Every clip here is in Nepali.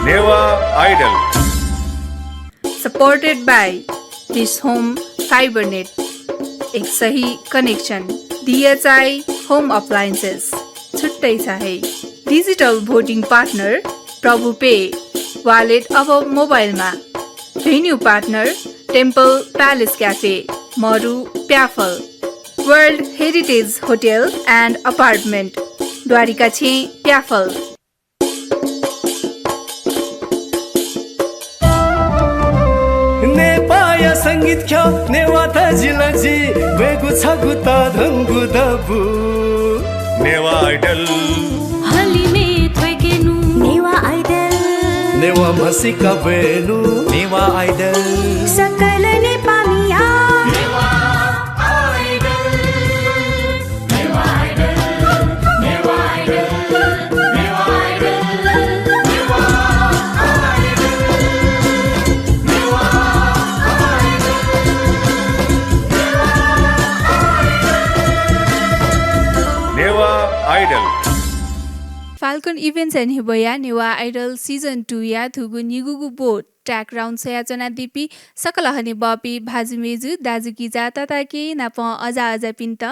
Newa Idol supported by Dish Home Fibernet, एक सही कनेक्सन। DHI होम अप्लायन्सेस, छुट्टै चाहे। Digital voting partner Prabhu Pay, wallet अब मोबाइलमा। Venue partner temple palace cafe, Maru Pyaphal. World heritage hotel and apartment, Dwarika छे प्याफल। नेपाया संगीत ख्या नेवाता जिलजी वेगु छगु त धंगु दबु नेवा आइडल हलिमे थ्वेगेनु नेवा आइडल नेवा मसिका बेनु नेवा आइडल सकल नेपामिया Newa Idol Newa Idol Newa Idol Newa Idol Newa Idol Newa Newa Idol Falcon Events and हिबया नेवा आइडल सिजन 2 या थुगु निगुगु बोट ट्र्याक राउन्ड सयाचना दिपी सकल हने बपी भाजुमेजु दाजुकी जाता ताके नाप अजा अजा पिन्त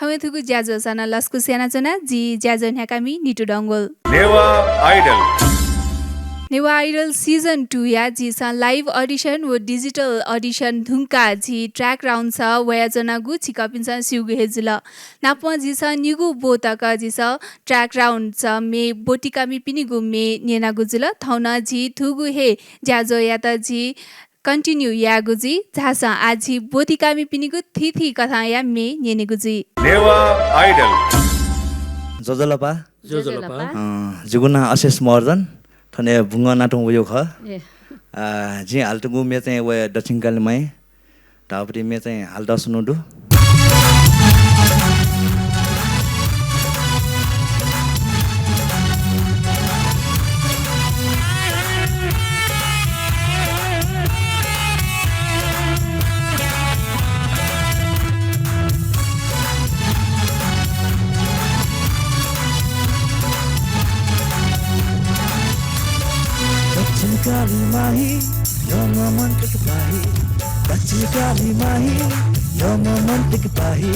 थमे थुगु ज्याजो सना लस्कु सेना चना जी ज्याजो न्याकामी निटु Dangol Newa Idol Newa Idol season 2 या जी सा लाइभ अडिसन व डिजिटल अडिसन धुंका जी ट्र्याक राउन्ड छ वयाजना गु छिकपिन्छ सिउगु हेजुल नाप जी सा निगु बोतक जी सा ट्र्याक राउन्ड छ मे बोटिकामी पिनि गु मे नेना गुजुल थौना जी थुगु हे ज्याजो या त जी कन्टिन्यू या गुजी झासा आजी बोटिकामी पिनि गु थिथि कथा या मे नेने गुजी नेवा आइडल जोजलपा जुगुना अशेष मर्दन थने बुंगा नाटों वो खा जी हालतुगु में चाहिँ वो दक्षिण काली में तापरी में चाहिँ हालता सुनुडु काली माही यम मंटिक पाही दक्षिण काली माही यम मंटिक पाही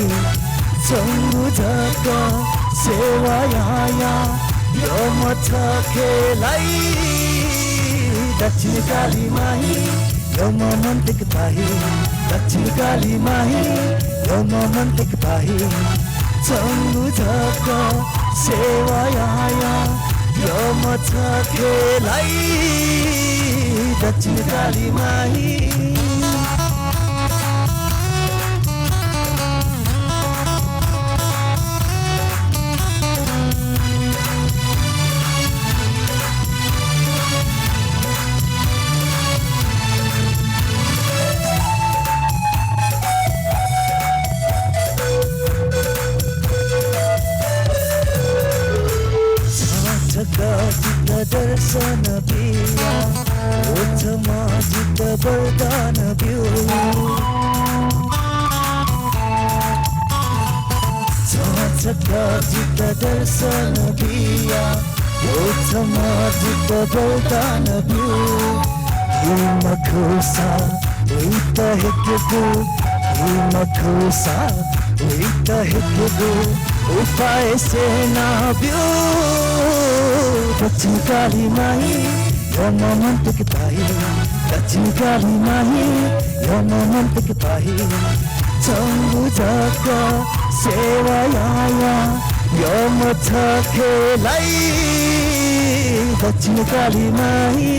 चंगु जग सेवा या यम खेलाई दक्षिण काली माही यम मंटिक पाही दक्षिण काली माही यम मंटिक पाही चंगु जग सेवा या यम खेलाई दक्षिण काली माही दर्शन पिया ओठमा जित वरदान बिउ छका जित दर्शन पिया ओठमा जित वरदान बिउ हिम खुसा उइत हेकेगु हिम खुसा उइत हेकेगु उपाय सेना बिउ दक्षिण काली माही यम मंटिक पाही दक्षिण काली माही यम मंटिक पाही चंगु जग सेवा या यम खेलाई दक्षिण काली माही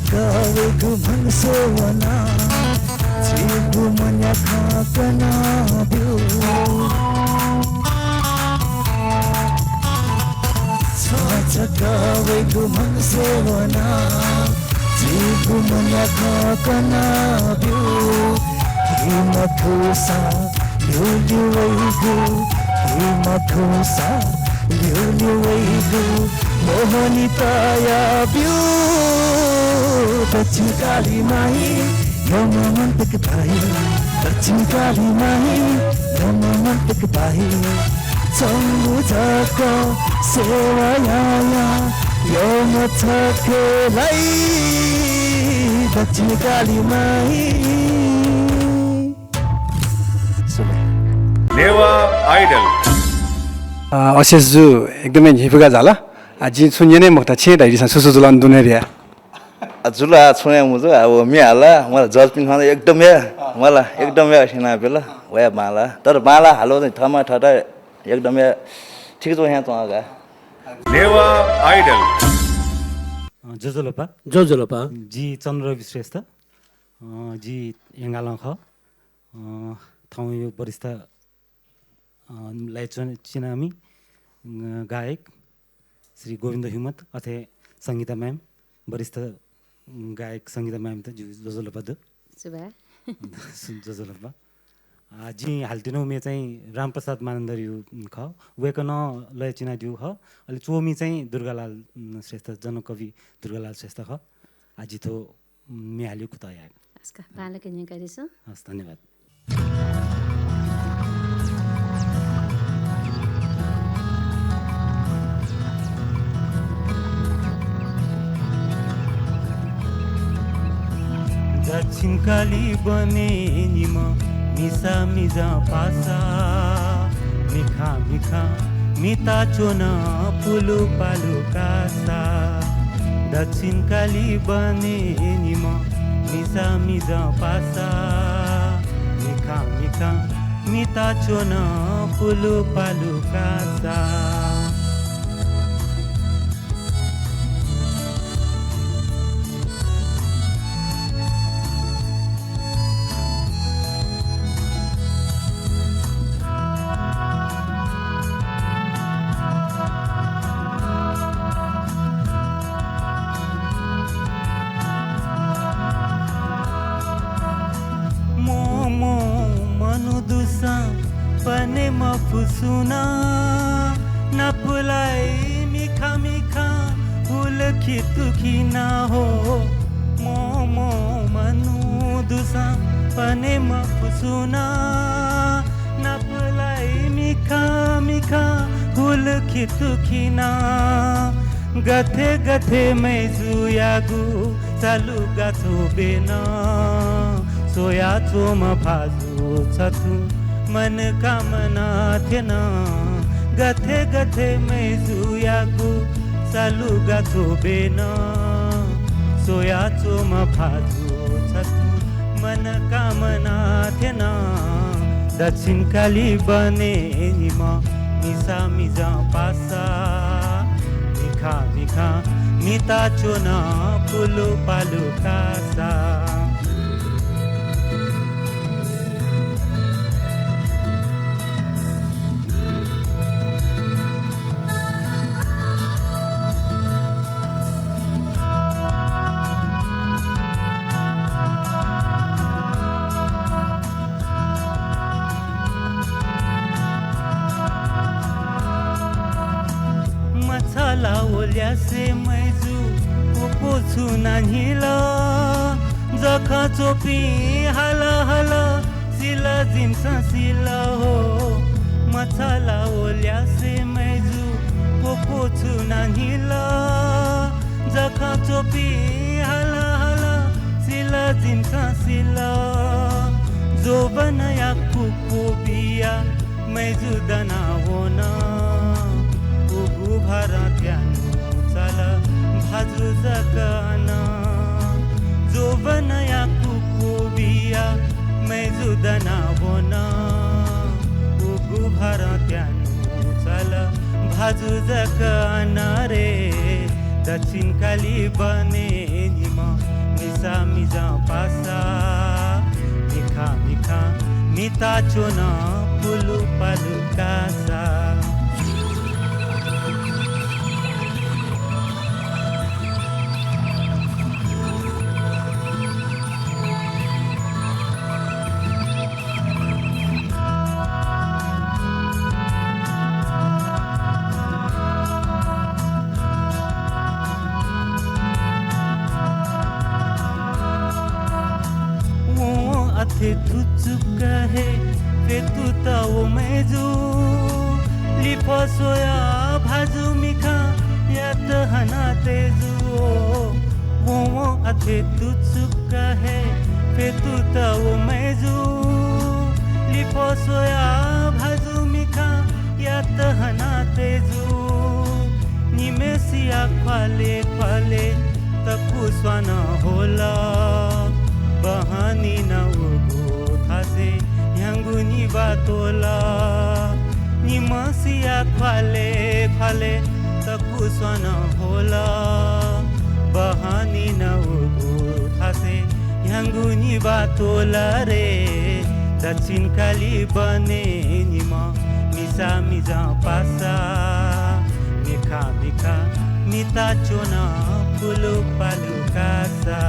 Kau mengsewana, cipu menyatakan biu. सकावेको मन सेवना जीवको मना खकना बिउ हिमा खुसा ल्युल्युवैगु हिमा खुसा ल्युल्युवैगु मोहनी ताया बिउ दक्षिण काली माई यौना मन्तक भाइ दक्षिण काली माई यौना मन्तक भाइ चम्बुझको सेवाया यौन छकेलाई दक्षिण काली माई नेवा आइडल अशेषजु एकदमै हिफुगा झाला जी सुन्ने नै मुक्ता छे दाइदिसा सुसु जुलान दुनेरिया जुला छोया मुजो अब मिहाला मलाई जजपिन खाना एकदमै मलाई एकदमै असिना बेला वया माला तर माला हालो चाहिँ ठमा ठटा एकदमै ठिक छ यहाँ चगा नेवा आइडल जोजोलोपा जी चन्द्ररवि श्रेष्ठ जी एङ्गालङ ख ठाउँ यो वरिष्ठ लाई चिनामी गायक श्री गोविन्द हिमत अथे सङ्गीता म्याम वरिष्ठ गायक सङ्गीता म्याम त जोजोलोपा दु जोजोलोपा जी हाल्टिनो मे चाहिँ रामप्रसाद मानन्दर्यु ख वेकन लय चिना दिउ ख अलि चोमी चाहिँ दुर्गालाल श्रेष्ठ जनकवि दुर्गालाल श्रेष्ठ ख आजि तो मे हाल्यो कुता आएको आस्का पालक नेकारिस हस् धन्यवाद दक्षिण काली बने निम मिसा मिजा पासा मिखा मिखा मिता चोन पुलु पालु कासा दक्षिण काली बने निम मिसा मिजा पासा मिखा मिखा मिता चोन पुलु पालु कासा पने मफुसुना नपुलाई मिखा मिखा फूल खितुखिना हो मोमो मनु दुसा पने मफुसुना नपुलाई मिखा मिखा फूल खितुखिना गथे गथे मैं जुयागु चालू गाथो बेना सोया चोम भाजु छथु मन कामना थिएन गथे गथे मै जुयागु चालु गाथो बेन सोया चोम फाजु छथु मन कामना थिएन दक्षिण काली बने निम मिसा मिजा पासा मिखा मिखा मिता चोन पुलु पालु कासा मछला ओल्या से मैजू पोछु नाहिला जखा चोपी हाला हाला सिला जिम्स सिला हो मछला ओल्या से मैजू पोछु नाहिला जखा चोपी हाला हाला सिला जिम्स सिला जोबन या कुको बिया मैजू दना होना भारत्यानु चल भाजु जगना जोवन या कुको बिया मैं जुदना होना उगु भारत्यानु चल भाजु जगना रे दक्षिण काली बने निम मिसा मिजा पासा मिखा मिखा मिता चोन पुलु पालु कासा अथे तू चुका है फे तू ताओ मेजू लिफो सोया भाजू मिखा या तो हना तेजू वो अथे तू चुका है फे तू ताओ मेजू लिफो सोया भाजू मिखा या तो हना तेजू निमेसिया ख्वाले ख्वाले तपु स्वान होला बहानी न उगो थासे ह्यांगुनी बातोला निमसिया ख्वाले ख्वाले तपु स्वान होला बहानी न उगो थासे ह्यांगुनी बातोला रे दक्षिण काली बने निमा मिसा मिजा पासा मिखा मिखा मिता चोना पुलु पालु कासा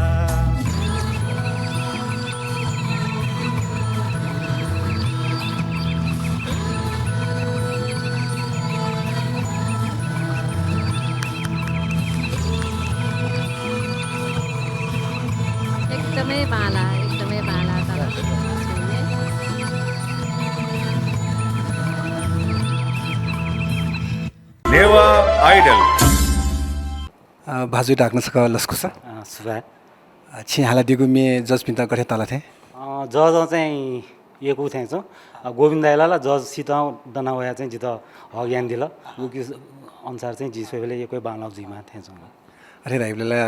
एकदमै बाला तर नेवा आइडल भाजु डाक्न सक लस्कुसा सुबा छि हाला दिगु मे जज पिन्ता गरे तला थे जज चाहिँ एक उठाइ छ गोविन्द दाइला जज सित दनावया चाहिँ जित हग्यान दिल उकि अनुसार चाहिँ जिसोले एकै बालाउ जिमा थिएछ अरे राइबला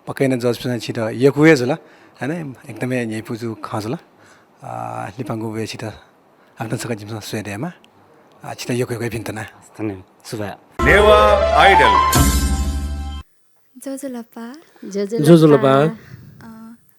पक्कै न जज पिन्ता छिट यकुए जुल हैन एकदमै यही पुजु खजल लिपाङ्गु वे छिट आफ्नो सक जिम स्वेडेमा छिट यकुए भिन्तना धन्यवाद सुबा नेवा आइडल जजलपा जोजोलपा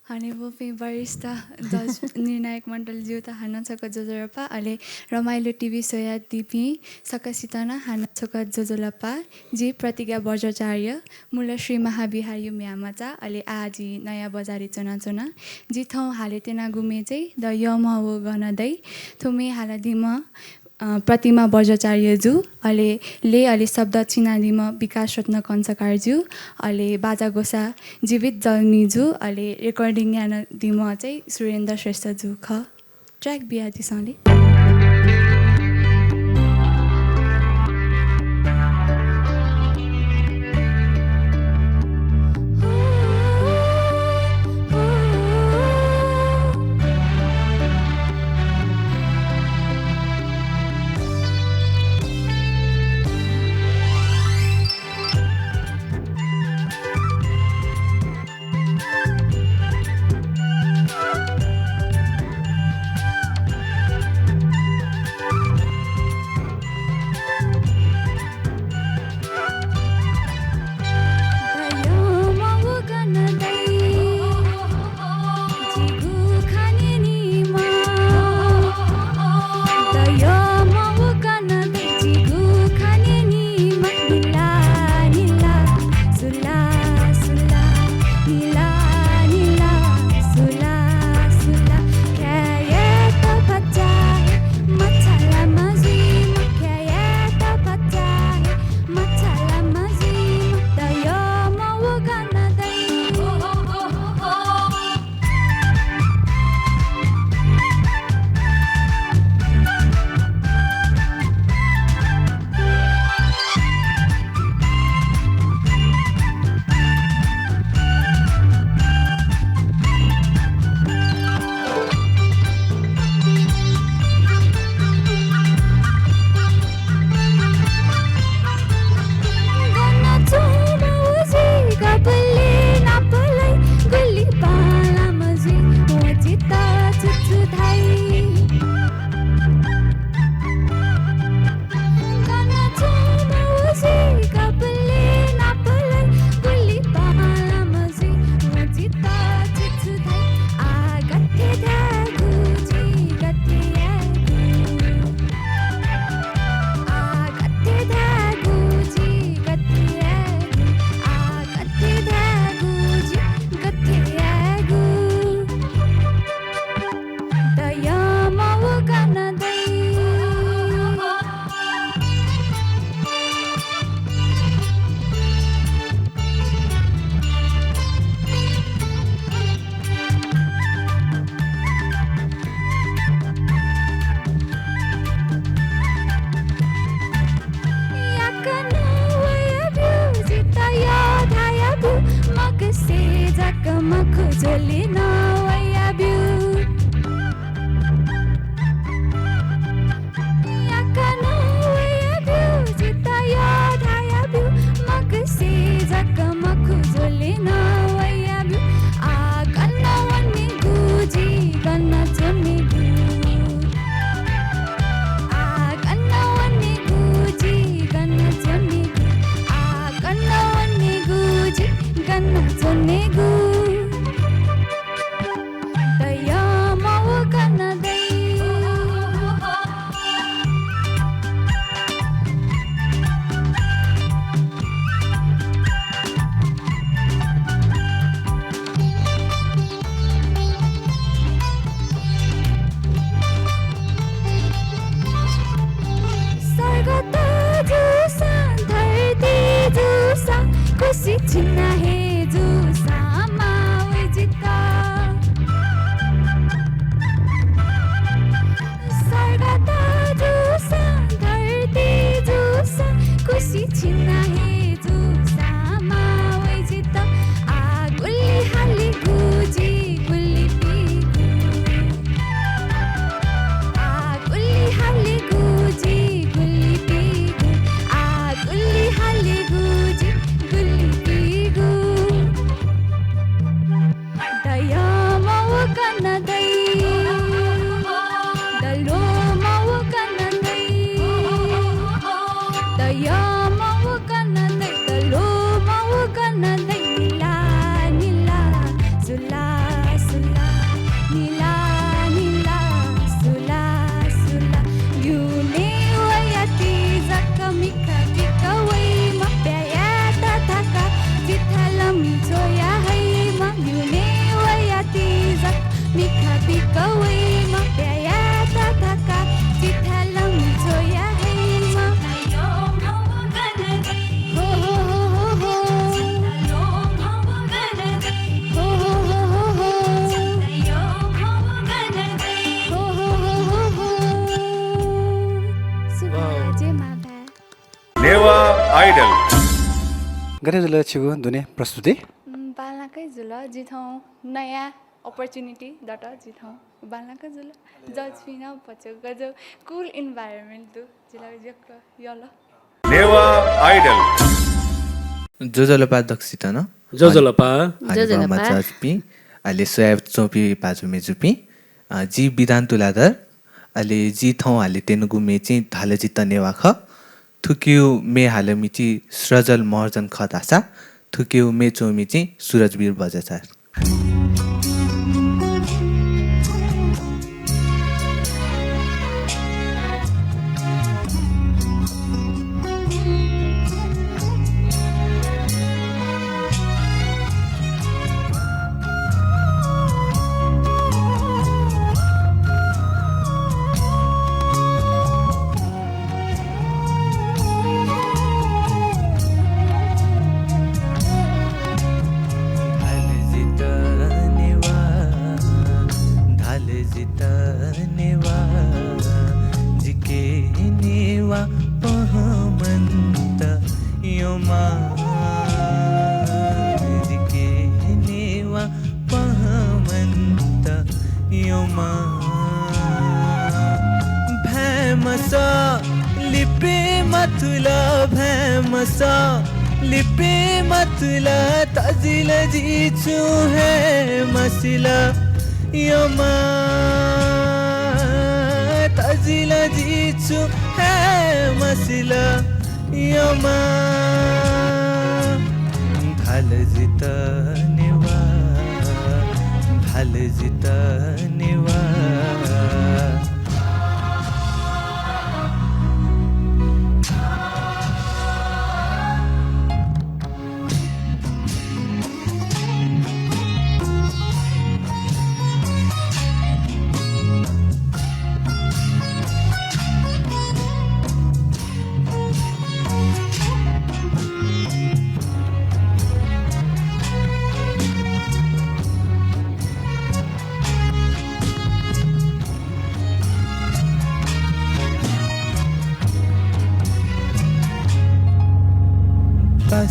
हनेबोपे वरिष्ठ जज निर्णायक मण्डलज्यू त हान्न छक जोजोलपा अहिले रमाइलो टिभी सोया दिपी सकसितना हान्न छक जोजोलपा जी प्रतिज्ञा बज्राचार्य मूल श्री महाविहार म्यामाचा अहिले आजी नयाँ बजारी चोना जी ठाउँ हाले तेना गुमे चाहिँ द यम हो गनदै थुमे हाल दिम प्रतिमा बज्राचार्यज्यू अहिले शब्द चिनादिमा विकास रत्न कञ्चकारज्यू अहिले बाजा गोसा जीवित जल्मीज्यू अहिले रेकर्डिङ यान दिम चाहिँ सुरेन्द्र श्रेष्ठज्यू ख track बिहाजीसँगले makhuzole na waya biu yakana waya biu jita ya dhaya biu makse jaka makhuzole na waya biu a kanna wanne guji kanna chone gu a kanna wanne guji kanna chone gu a kanna wanne guji kanna chone gu daya mau kanna dai स्वर्ग त जुसा धरती जुसा खुसी छिन्न हे जुसा मावे जिता स्वर्ग त जुसा धरती जुसा खुसी छिन्न हे जुसा मावे जिता आ गुल्ली हाली गुजी गुल्ली पिगु आ गुल्ली हाली गुजी गुल्ली पिगु आ गुल्ली हाली गुजी गुल्ली पिगु दया mau kana dai dalo mau kana dai daya mau kana dai dalo mau kana dai nila nila sula sula nila nila sula sula yune wayati zakamika bika wai ma pya ta thaka jithalam joya hai ma yune wayati zakamika bika wai ma pya ta thaka jithalam joya hai ma yo mau kana dai ho ho ho ho yo mau kana dai ho ho ho ho yo mau kana dai ho ho ho ho सुभाजे माता नेवा आइडल गरे जुल छिगु दुने प्रस्तुति बालनाकै जुल जिथौँ नयाँ अपर्च्युनिटी दट जिथौँ बालनाकै जुल जज फिना पछौ गजो कुल इन्भाइरोमेन्ट तु जिला जक यला नेवा आइडल जोजोलपा दक्षिता न जोजोलपा जोजोलपा चपी अहिले सोया चोपी पाजु मेजुपी जी विधान तुलाधर अहिले जी थौ हाले तेनुगु मेची धाले जित नेवा ख थुक्यु मे हाले मिची सृजल महर्जन ख दासा थुक्यु मे चोमिची सूरजवीर बजाचार लिपे मतला तजिल जीचु है मसिला यमा तजिल जीचु है मसिला यमा भाल जित नेवा भाल जित नेवा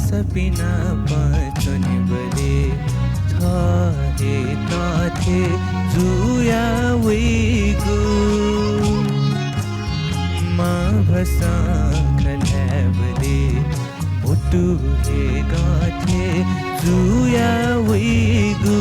सपिना पचोनि बले छ हे ताथे जुया वेगु मा भसा खल्याबले मुटु हे गाथे जुया वेगु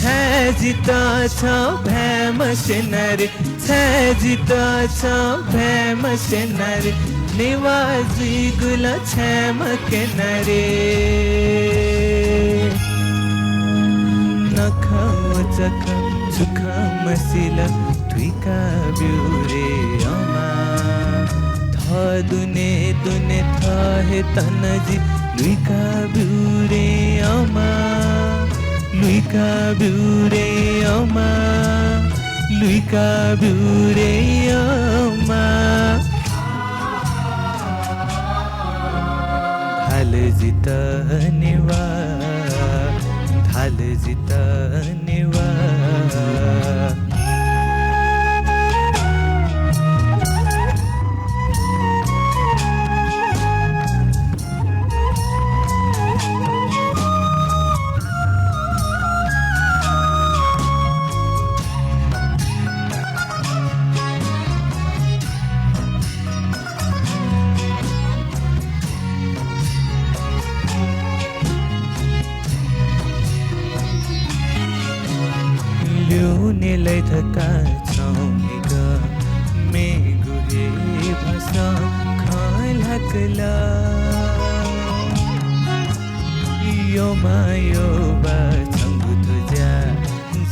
छजिता छ भ्याम सेनरे छजिता छ भ्याम सेनरे नेवाजी गुल छ्याम केनरे नखाउ चख सुख मसिल तुइका ब्युरे अमा थ दुने दुने थ हे तनजी लुइका ब्युरे अमा लुइका ब्युरे अमा लुइका ब्युरे अमा धाल जित नेवा धाल जित नेवा ल्याउनेलाई थका छौमिग मेगु हे भसा खलकला यो मायो बाछंगु तुझा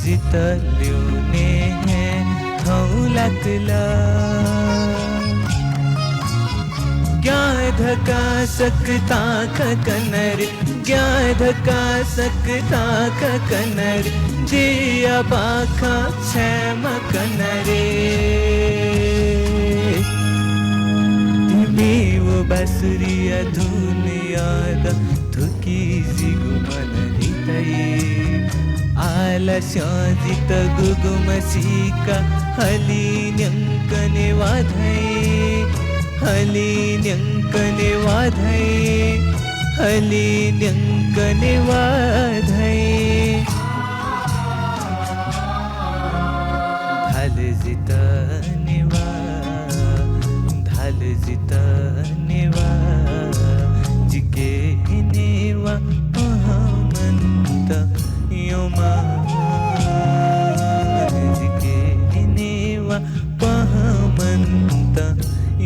जित ल्याउने हे खौलकला धका सकता कनर धका सकता कनर जिया बाखा छम कनरे तिमी वो बसुरिया धुन याद थुकी जिगु मन हितै आलस्य जित गुगुम सिका हली न्यङ्कने वाधै हली न्यङ्कने वाधै हली न्यङ्कने वाधै धाल जित नेवा धाल जित नेवा जिके नेवा अहमन्त योमा जिके नेवा पहमन्त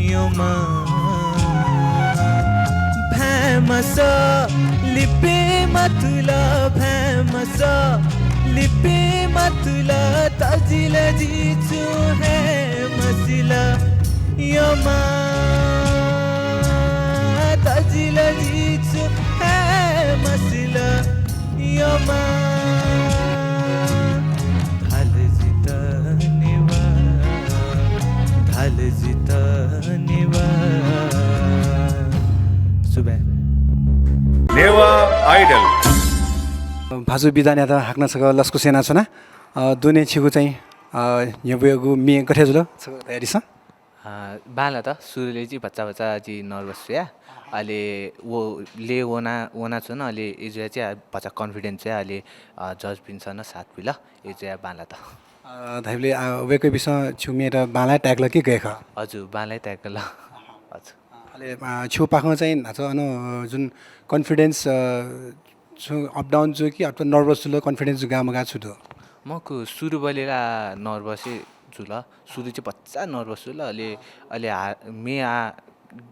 योमा भैमस लिपे मतुला भैमस लिपे मतुला तजिल जीचु है मसिला योमा तजिल जीचु है मसिला योमा धाल जित नेवा धाल जित नेवा सुबह नेवा आइडल भाजु बिदान यादा हाक्न सक लस्कु सेना छना दुने छिगु चाहिँ यबुगु मि गथे जुल तयारी छ बाला त सुरुले चाहिँ बच्चा बच्चा जी नर्भस या अहिले वो ले वना छ न अहिले इजु चाहिँ बच्चा कन्फिडेन्स चाहिँ अहिले जज पिन्छ न साथ पिल इजु बाला त धाइले वेकै बिस छुमे र बाला ट्यागल के गएख हजुर बालै ट्यागल हजुर अहिले छु पाखमा चाहिँ नाच अन जुन कन्फिडेन्स छु अप डाउन छु कि अथवा नर्भस छु कन्फिडेन्स गामगा छु त मको सुरु बलेला नर्भसै छु ल सुरु चाहिँ बच्चा नर्भस छु ल अहिले मे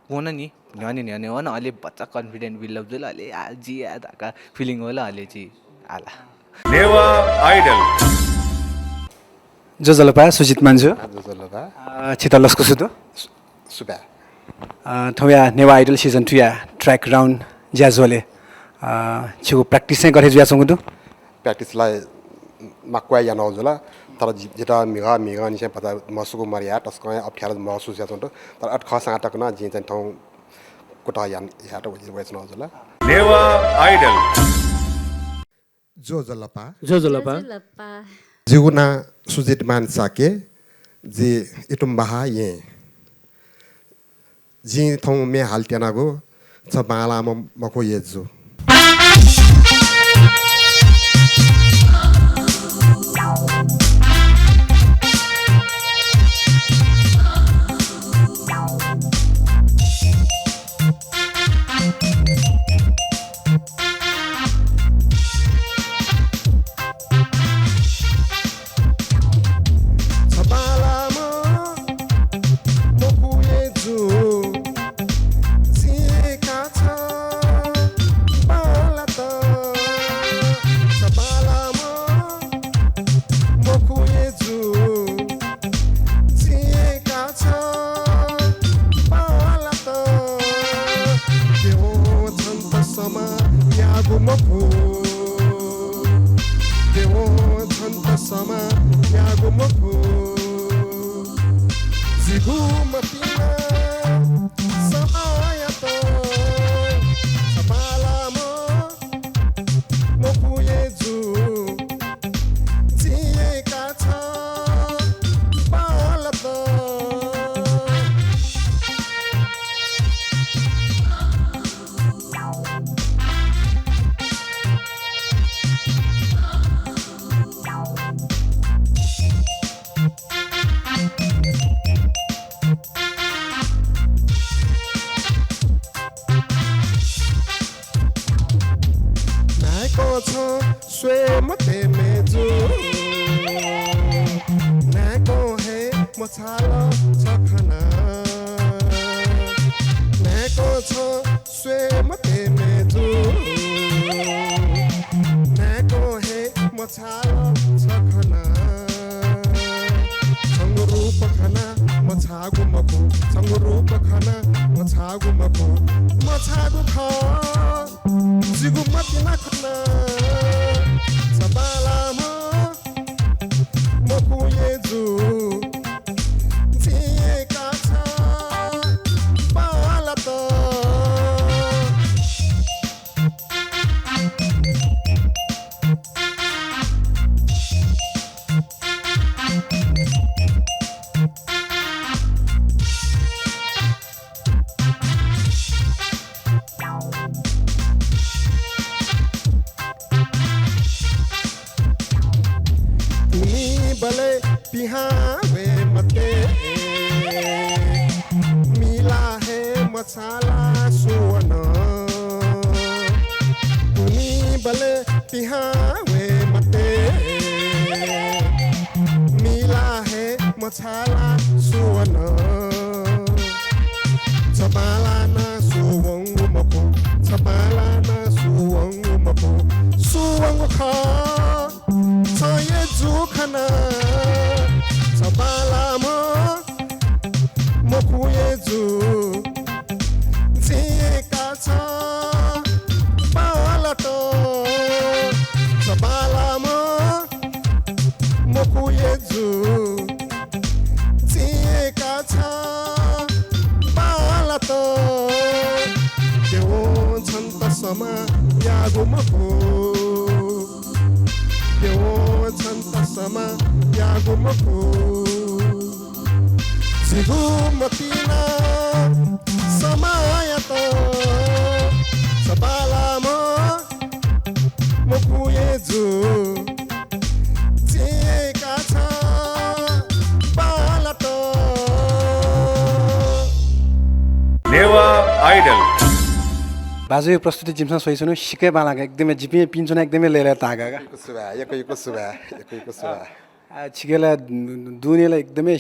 कोन नि न्याने हो न अहिले बच्चा कन्फिडेन्ट बिल्डअप छु ल अहिले जी धाका फिलिङ होला अहिले चाहिँ आला नेवा आइडल जलपा सुजित मान्जु जलपा छिता लस्कु छु त सुबा थौया नेवा आइडल सिजन 2 या ट्र्याक राउन्ड ज्याजोले छिगु प्र्याक्टिस चाहिँ गरे ज्यासँग त प्र्याक्टिसलाई मक्वा या नौजला तर जेटा मिगा नि चाहिँ पता मसुको मरिया टस्का अप्ठ्यारो महसुस या त तर अट खस आटक न जे चाहिँ ठाउँ कोटा या त वेस नौजला नेवा आइडल जो जलपा लप्पा जिगुना सुजित मान साके जी इटुम बहा ये जी थौ मे हालतेनागो छ बाला मको येजु नेवा आइडल बाजु यो प्रस्तुति जिमसँग सोही सुन्नु सिकै बालाको एकदमै जिपी पिन्छुना एकदमै लिएर तागा छिकेला दुनियाँलाई एकदमै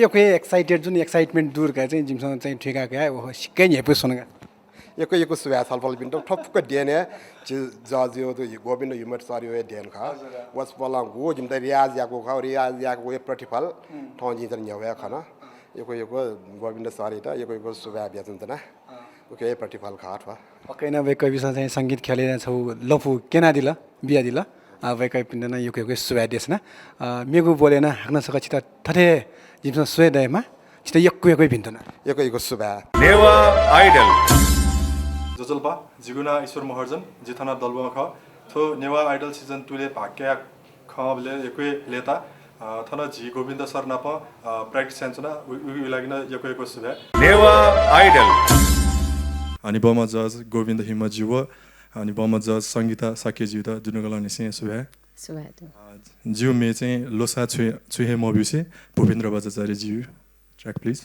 एकै एक्साइटेड जुन एक्साइटमेन्ट दूरका चाहिँ जिमसँग चाहिँ ठेकाएको है ओहो सिक्कै हेपो सुनगा यको सुबह छलफल बिन्दु ठपक्क डिएनए जजियो तो गोविन्द युमर सरियो डिएन खा वस पला गो जिम त रियाज याको खा रियाज याको वे प्रतिफल ठौ जिन न्यावे खाना यको गोविन्द सरि त यको सुबह बिया जुन तना ओके प्रतिफल खा अथवा पक्कै न कविसँग चाहिँ सङ्गीत खेलेर छौ लफु केना दिला बिया दिला वेकै पिन्दैन यको सुबह देश न मेगु बोलेन हाक्न सक छिता ठठे जिमसँग सोय दयमा छिता यको भिन्तन यको सुबह नेवा आइडल जोजलपा जिगुना ईश्वर महर्जन जिथना दलबा ख थो नेवा आइडल सिजन 2 ले भाग्य खबले एकै लेता थना जी गोविन्द सर नाप प्र्याक्टिस सेन्सना उइ लागिन यको सुबह नेवा आइडल अनि बम जज गोविन्द हिम जीव अनि बम जज संगीता साके जीव त जुनगला निसे सुबह सुहादो जिउ मे चाहिँ लोसा छुहे मोबिसे भूपेन्द्र बजाचार्य जिउ track please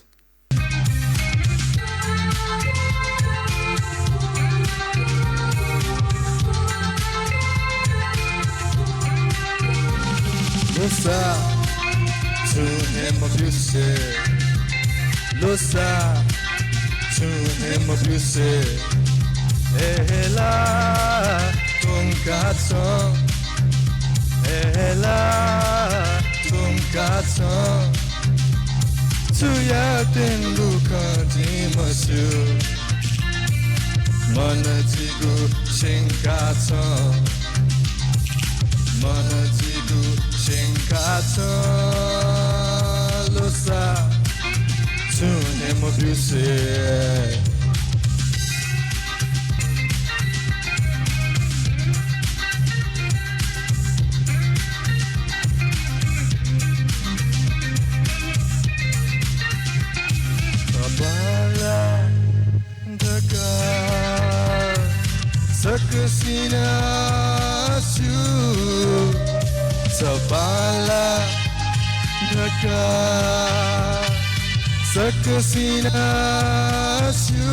Losa, छुहे मोबिसे Losa, छुहे मोबिसे Ela, tonkato Ela, tonkato Tuya tengu kandimasu Manajigu shinkato Manajigu shinkato Losa, tune mobuse Sakasina su Sabala Dhaka Sakasina su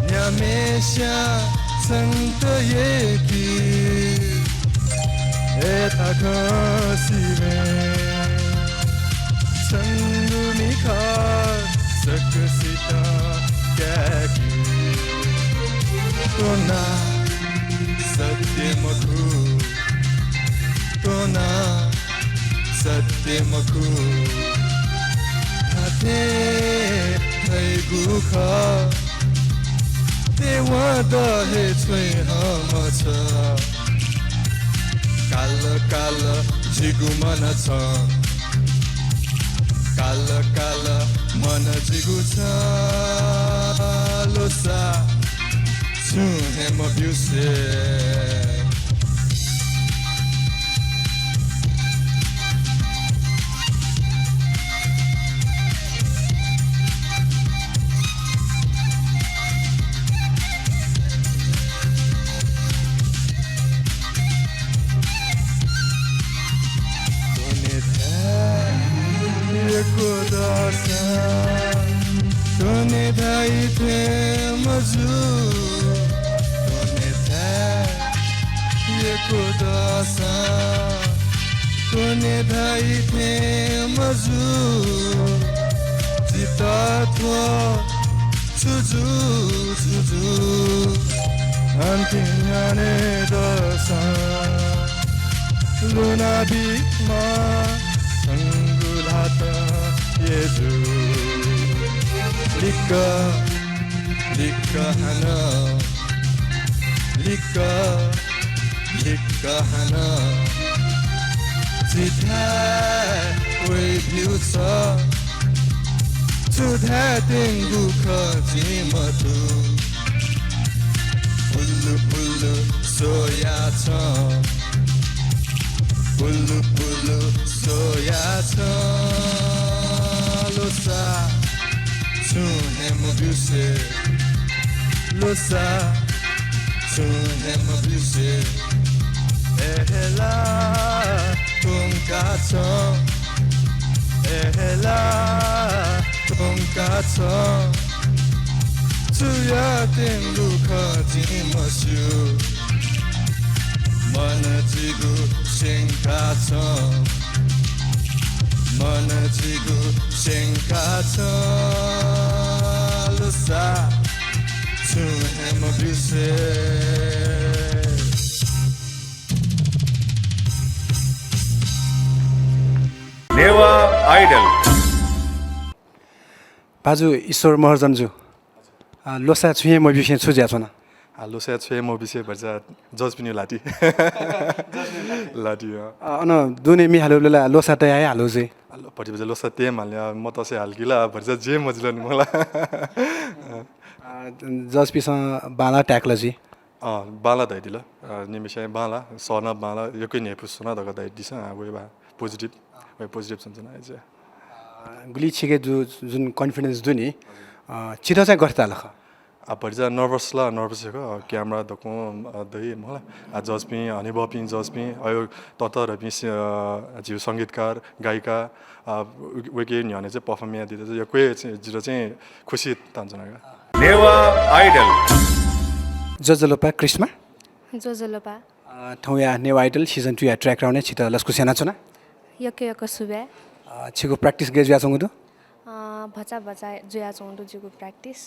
Nyamesha Santa Yeki Eta Kasime Sangu Mika Sakasita Kaki Tona Satyamaku Tona Satyamaku Hate Hai Gukha Dewa Dahe Tsui Hamacha Kala Kala Jigu Manacha Kala Kala Mana Jigu Cha Losa Tune mobuse Tone dai te mazu Tone te ye kodasa Tone dai te mazu Jita twa chuju chuju Antinyane dasa Luna bima Sangulata yeju Lika, lika hana Lika, lika hana Jitha oi biusa Chudha tengu khajimatu Pullu pullu soya cha Pullu pullu soya cha Losa Tune mobuse Losa Tune mobuse Ehela Tonkato Ehela Tonkato Tuya tengu kajimasu Manajigu shinkato Manajigu shinkato Losa Tune mobuse Newa idol बाजु ईश्वर महर्जनजु लोसा छुए मोबिसे छुज्या छन लोसा छुए मोबिसे भर्जा जज पनि लाटी लाटी अन दुने मि हालुला लोसा त आइ हालु जे पटि बजे लोसा ते माल्या म तसे हालगिला भर्जा जे मजलन मला जज पिस बाला ट्याक्लजी बाला दाइदिल निमिषे बाला सर्न बाला यकै नेपु सुना दग दाइदिस वेबा पोजिटिभ पोजिटिभ सन्चना आइज गुली छिके जुन कन्फिडेन्स दुनी छिटो चाहिँ गर्छ लख परिजा नर्भस छ क्यामेरा दको दही मलाई जज पनि हनी बपिङ जज पनि अयो ततर पनि जिउ सङ्गीतकार गायिका वेके न्याने चाहिँ पर्फर्म या दिँदा चाहिँ यो कोही जिरो चाहिँ खुसी तान्छनागा नेवा आइडल जजलोपा क्रिस्मा जोजोलोपा ठाउँ या नेवा आइडल सिजन 2 या ट्र्याक राउने छिटो लस्कु सेना छना यके यक सुबे छिको प्र्याक्टिस गेज यासँग दु भचा भचा जुया चौंडु जिगु प्र्याक्टिस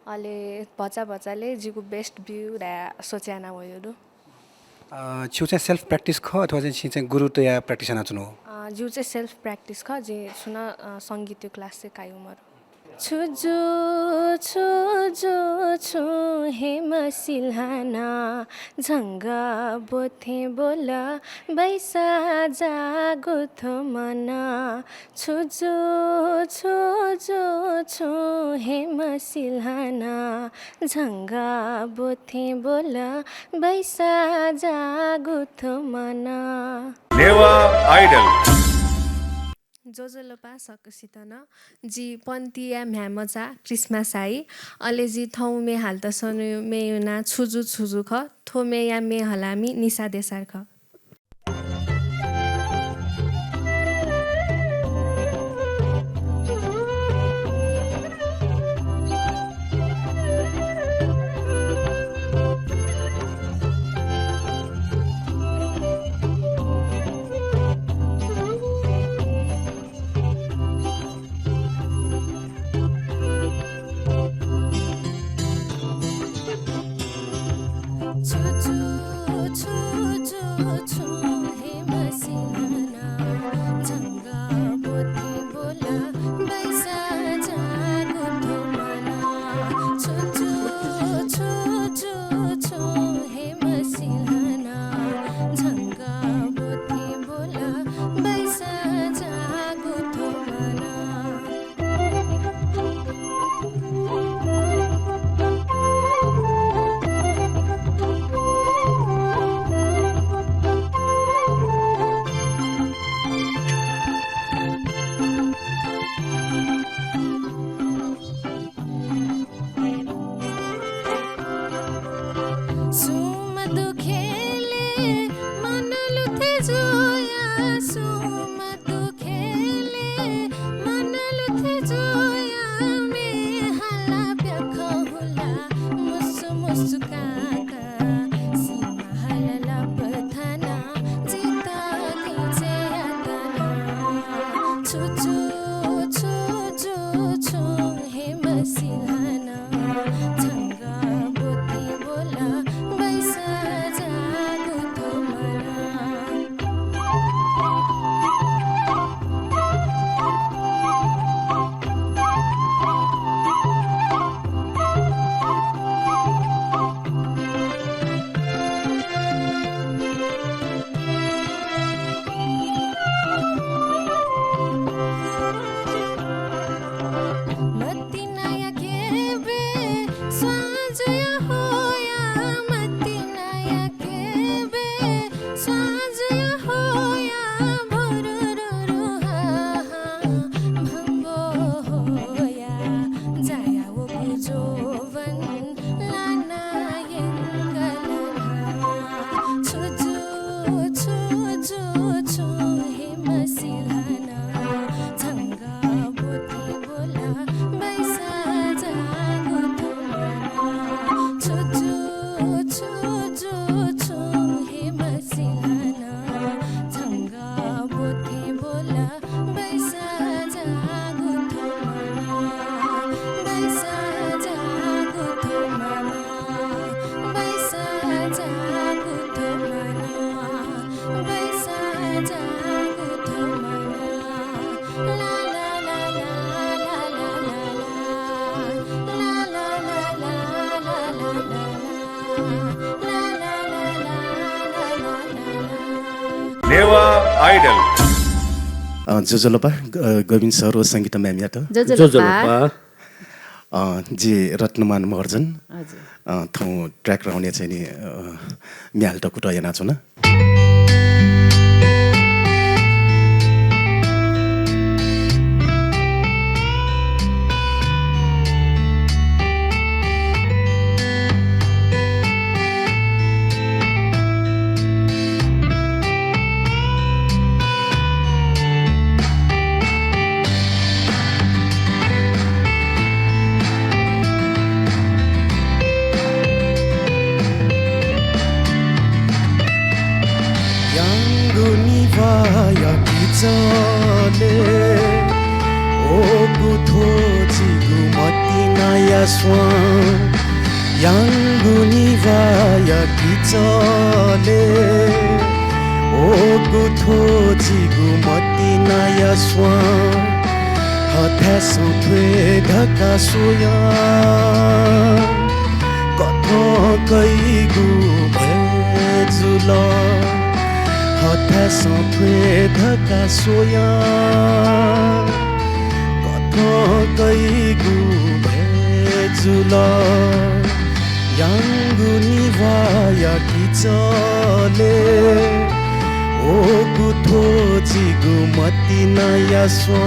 अहिले भचा भचाले जिगु बेस्ट भ्यू रा सोच्याना भयो दु छिउ चाहिँ सेल्फ प्र्याक्टिस ख अथवा चाहिँ गुरु त या प्र्याक्टिस ना चुनो जिउ चाहिँ सेल्फ प्र्याक्टिस ख जे सुन सङ्गीत क्लास चाहिँ काइ उमर छुजो छु हे मसिलहाना झङ्गा बोथे बोला बैसा जागो थो मना छुजो छु हे मसिलहाना झङ्गा बोथे बोला बैसा जागो थो मना नेवा आइडल जोजोलोपा सकसित न जी पन्तिया म्यामजा क्रिसमस आई अले जी थौ मे हाल त सनु मे युना छुजु ख थो मे या मे हलामी निसा देसार ख छु हे मसिलहाना झङ्गा बोथे बोला बैसा जागो थो मना छु हे मसिलहाना झङ्गा बोथे बोला बैसा जागो थो मना नेवा आइडल जोजोलोपा गोविन्द सर हो सङ्गीत म्याम या त जोजोलोपा जी रत्नमान महर्जन ठाउँ ट्र्याक राउने चाहिँ नि म्याल त कुटा यहाँ छु न चले ओ गुथो जिगु मति नया स्वा 양군이 와야 기절에 오구 토지구 멋디나야 스와 허태서 되다가 소야 꺼토 거이구 배줄러 허태서 되다가 소야 꺼토 거이구 배줄러 양군이 와야 기절에 오구 토지구 멋디나야 스와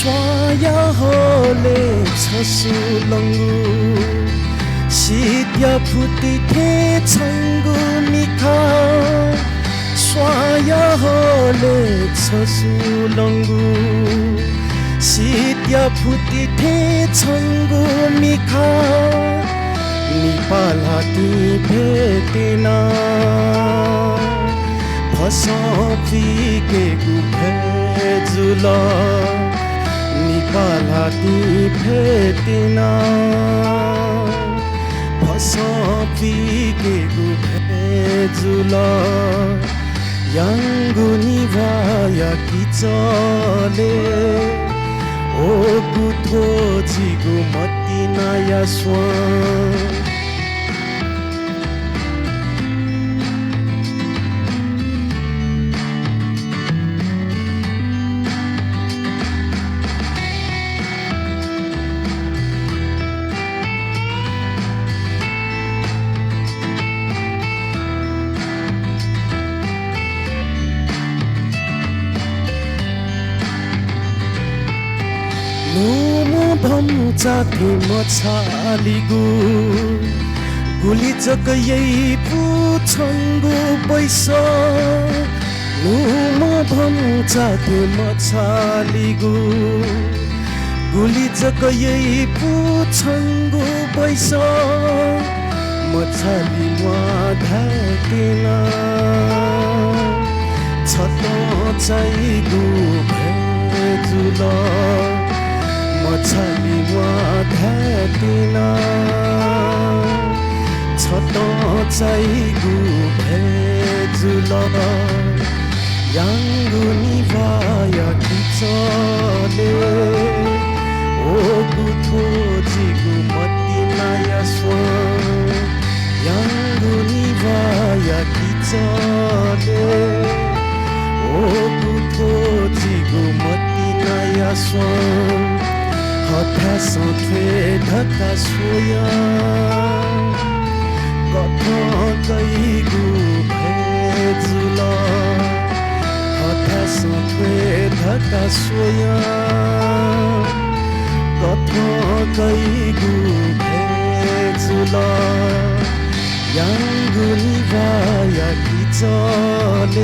स्वाया होले छसुलङ्गु शीत्या फुटी थे छङ्गु मिखा स्वाया होले छसुलङ्गु शीत्या फुटी थे छङ्गु मिखा निपालाती भेटेना फसफिके गुभेजुला निपालाती भेटेना फसफिके गुभेजुला 양군이 와야 기절에 오구 토지구 멋디나야 스와 너무 범자티 머차리구 구리적 예이 부천구 벌써 너무 범자티 머차리구 구리적 예이 부천구 벌써 머차리와 달기나 첫도 짜이구 배줄러 मछलीवा भेटिना छत चाइगु भेजुल 양군이 와야 기절에 오구 토지구 멋디나야 스와 양군이 와야 기절에 오구 토지구 멋디나야 스와 허태서 되다가 소야 꺼터 거이구 배줄러 허태서 되다가 소야 꺼터 거이구 배줄러 양군이 와야 기절에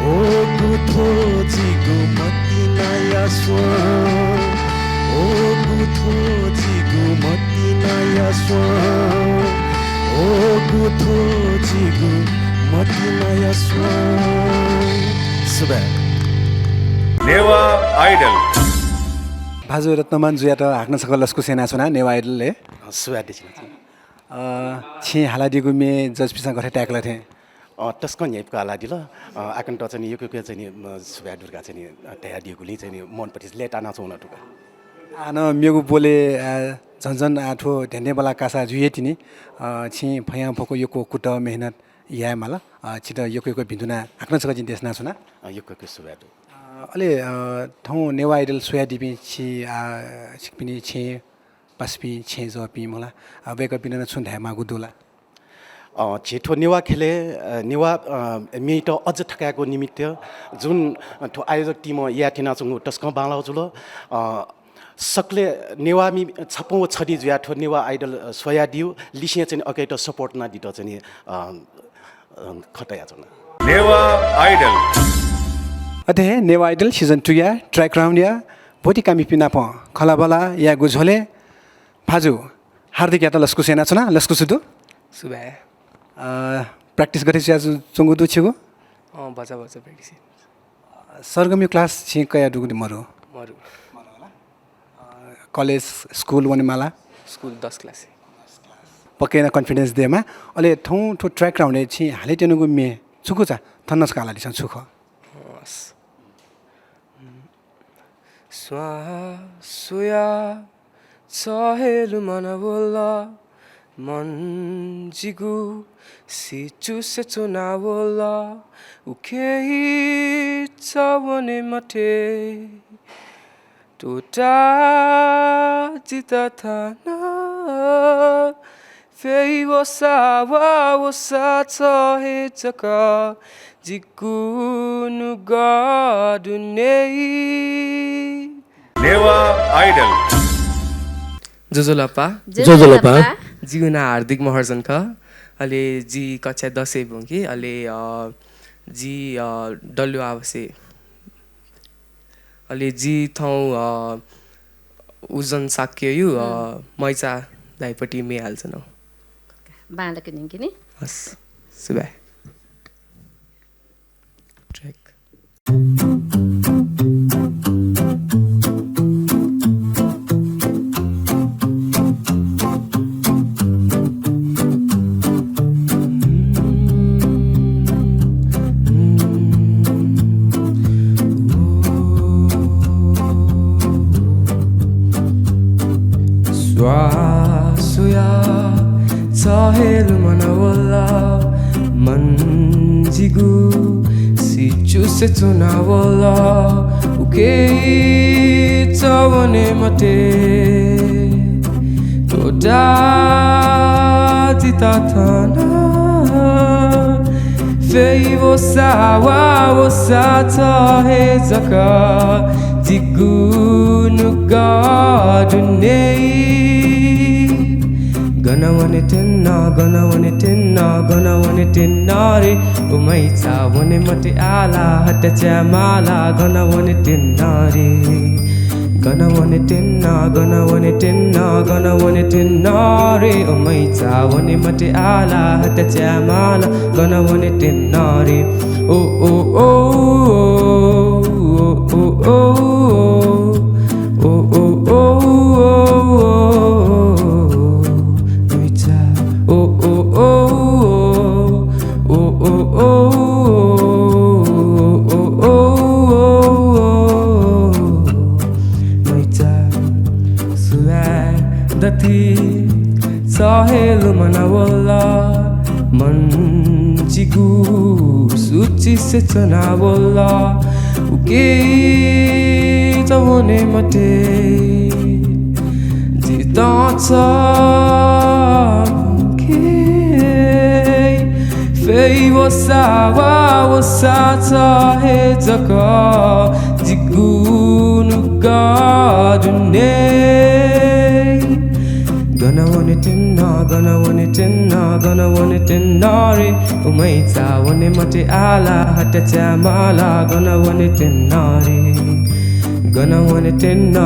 오구 토지구 멋디나야 스와 오구 토지구 멋디나야 스와 오구 토지구 멋디나야 스와 수배 नेवा आइडल भाजु रत्नमान जुयाट हाक्न सकलसको सेना छुना नेवा आइडलले सुवा दिन्छ छि हालादिगु मे जजपिसा गरे ट्याकला थे टस्कन यपका हालादिल आकन त चाहिँ यो चाहिँ सुवा दुर्गा चाहिँ तया दिगुली चाहिँ मनपट्टि लेटा नाचौन टुका आन मेगु बोले झन्झन आठो ढेन्डे बला कासा जुयेतिनी छि फया फको योको कुट मेहनत या माला छिट योको भिन्दुना हाक्न सक जिन देशना छुना योको सुवा अले ठाउँ नेवा आइडल सोया दिपि छि सिकपिनी छे पासपि छे जपि मला बेक पिन छुन ढ्यामा गुदुला छिटो नेवा खेले नेवा मिट अझ ठकाको निमित्त जुन ठो आयोजक टिम या थिना चंगु टस्क बालाउ जुल सकले नेवामी छपौँ छडी जुयाठो नेवा आइडल सोया दियो लिसिया चाहिँ अकेट सपोर्ट ना दिटो चाहिँ खटाया छ नेवा आइडल अते नेवा आइडल सिजन 2 या ट्र्याक राउन्ड या भोटी कामी पिना प खलाबला या गुझोले फाजु हार्दिक यात लस्कु सेना छना लस्कु सुदु सुबह प्र्याक्टिस गरे छ चंगु दु छिगु बजा प्र्याक्टिस सरगमी क्लास छि कया दुगु मरु मरु कलेज स्कुल वने माला स्कुल 10 क्लास पक्कै न कन्फिडेन्स देमा अले थौ ठो ट्र्याक राउन्ड छि हाले तेनुगु मे छुकु छ थन्नस काला दिस छुख स्वा सोया सहेलु मन बोला मन जिगु सिचु से चुना बोला उखे चावने मटे टोटा जिता था ना फेइ वो चाहे चका जिकुनु गाडुनेई नेवा आइडल जोजोलपा जिगुना हार्दिक महर्जन ख अले जी कक्षा 10 बुंकी अले जी डल्लु आवसे अले जी थौ उजन साक्य यु मैचा दाइपटी मे हाल्छ न बाँडको निम्ति नि हस सुबह track Sahel manawala manjigu si chuse tunawala uke tawane mate toda titatana fei vosa ta he zaka digunu gadunei Gonna want it in re Umaita one mati ala hatta jamala Gonna want it in re Gonna want it in re Umaita one mati ala hatta jamala Gonna want it in re Oh oh oh oh oh oh oh oh oh Sahelu manawala manjigu suci se chanawala uke tawone mate jita cha ke fei vosa ta he jaka jigunu gadune Gonna want it in re Umaita one mati ala hatta jamala Gonna want it in re Gonna want it in re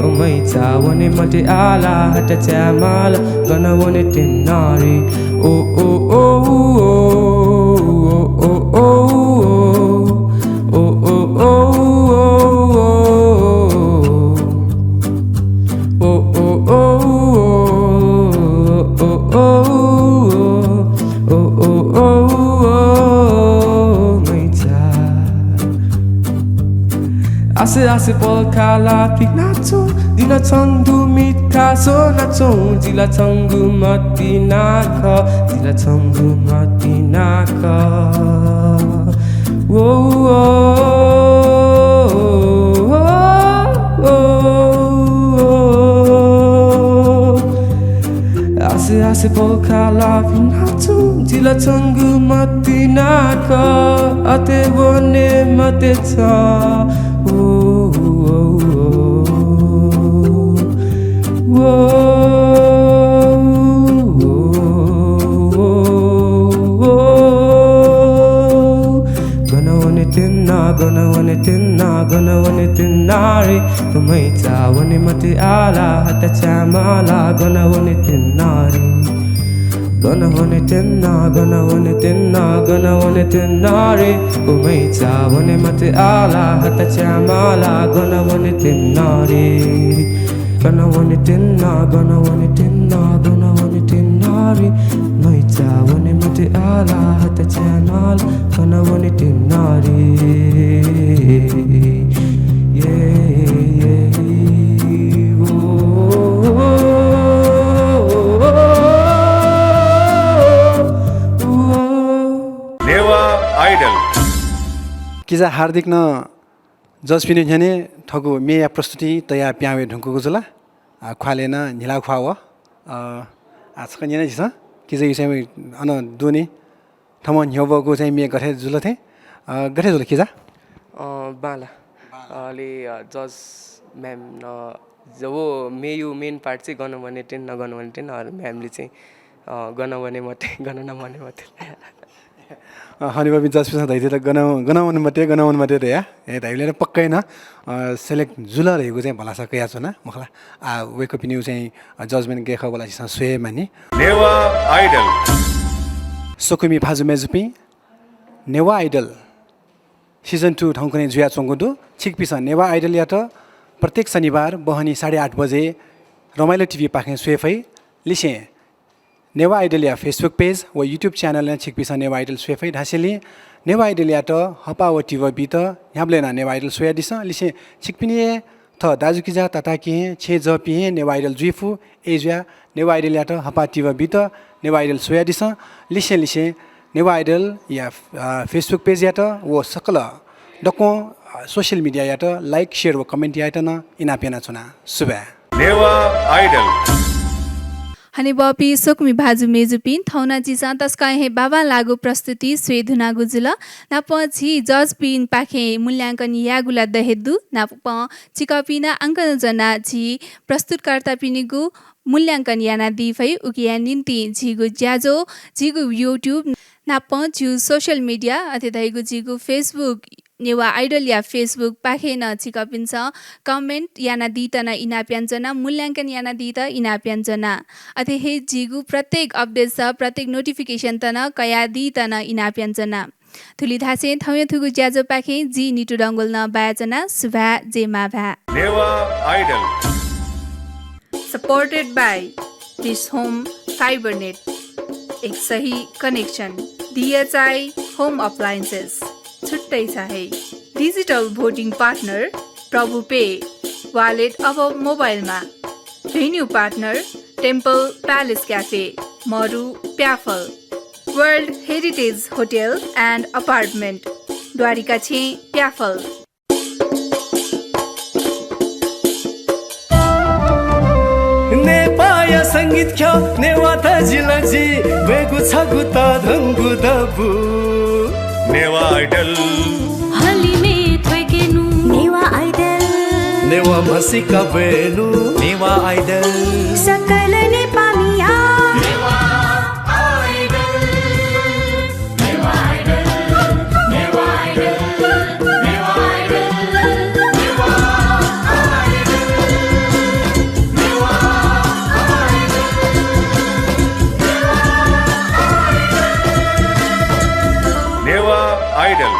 Umaita one mati ala hatta jamala Gonna want it in re Oh oh oh oh oh oh Ase polkala pinato dina changu mitkaso nacho dila changu matinaka oh आसे पोखाला नाचु जिला चंगु मति नाक अते बने मते छ ओ gonna want it tinari kumai cha wani mati ala hata chamala gonna want it tinari gonna want it tinari kumai cha wani mati ala hata chamala gonna want it tinari gonna want it tinari mai cha wani mati ala hata chamala gonna want it tinari किजा हार्दिक न जज पिने झने ठगु मेया प्रस्तुति तया प्यावे ढुंकुको जुला ख्वाले न निला ख्वाव आज कन्या नै छ किजा यसैमा अन दोनी थमन ह्यवको चाहिँ मे गथे जुल थे गथे जुल किजा बाला अलि जज म्याम जब मेयु मेन पार्ट चाहिँ गर्न भने टेन नगर्नु भने टेन म्यामले चाहिँ गर्न भने मात्रै गर्न नभने मात्रै हनी बाबी जज पिसा धैथे त गनाउनु मात्रै रे या ए धैले पक्कै न सेलेक्ट जुला रहेको चाहिँ भला सकै छ न मखला वेक अप न्यू चाहिँ जजमेन्ट गेख बोला छ सोए मानी नेवा आइडल सोकुमी फाजु मेजुपी नेवा आइडल सिजन 2 ठाउँकने जुया चोंगुदु छिकपिसा नेवा आइडल या त प्रत्येक शनिबार बहनी 8:30 बजे रमाइलो टिभी पाखे स्वेफै लिसे नेवा आइडल या फेसबुक पेज व युट्युब च्यानल छिकपिसा नेवा आइडल स्वेफै ढासेली नेवा आइडल या त हपा व टिभी बित याबले ना नेवा आइडल सोया दिस लिसे छिकपिने थ दाजु किजा ताता के छे ज पिहे नेवा आइडल जुइफु एजुया नेवा आइडल या त हपा टिभी बित नेवा आइडल सोया दिस लिसे नेवा आइडल या फेसबुक पेज या त वो सकल डको सोशल मिडिया या त लाइक शेयर व कमेन्ट या त न इनापेना छुना सुबे नेवा आइडल हनी बपी सोकमी भाजु मेजुपिन थौना जिसा तस्का हे बाबा लागु प्रस्तुति स्वेधुना गुजुल नाप झी जज पिन पाखे मूल्याङ्कन यागुला दहेदु नाप चिकपिना अंकन जना झी प्रस्तुतकर्ता पिनिगु मूल्याङ्कन याना दिफै उकिया निन्ति झिगु ज्याजो झिगु युट्युब नाप जु सोशल मिडिया अथेदैगु झिगु फेसबुक नेवा आइडल या फेसबुक पाखे न छिकपिन्छ कमेन्ट याना दितना इनाप्याञ्जना मूल्याङ्कन याना दित इनाप्याञ्जना अथे हे जिगु प्रत्येक अपडेट छ प्रत्येक नोटिफिकेसन तन कया दितना इनाप्याञ्जना थुली धासे थौय थुगु ज्याजो पाखे जी निटु डंगोल न बायजना सुभा जेमा भा Newa Idol supported by Dish Home Fibernet एक सही कनेक्सन DHI होम अप्लायन्सेस छुट्टै छ है digital voting partner Prabhu Pay wallet अब मोबाइलमा venue partner temple palace cafe Maru Pyaphal world heritage hotel and apartment Dwarika छे प्याफल नेपाय संगीत ख्या नेवा त जिलजी बेगु छगु त धंगु दबु नेवा आइडल हलिमे थ्वेकेनु नेवा आइडल नेवा मसिका बेनु नेवा आइडल सकल नेपालीया Newa Idol Newa Idol Newa Idol Newa Idol Newa Idol Newa Newa idol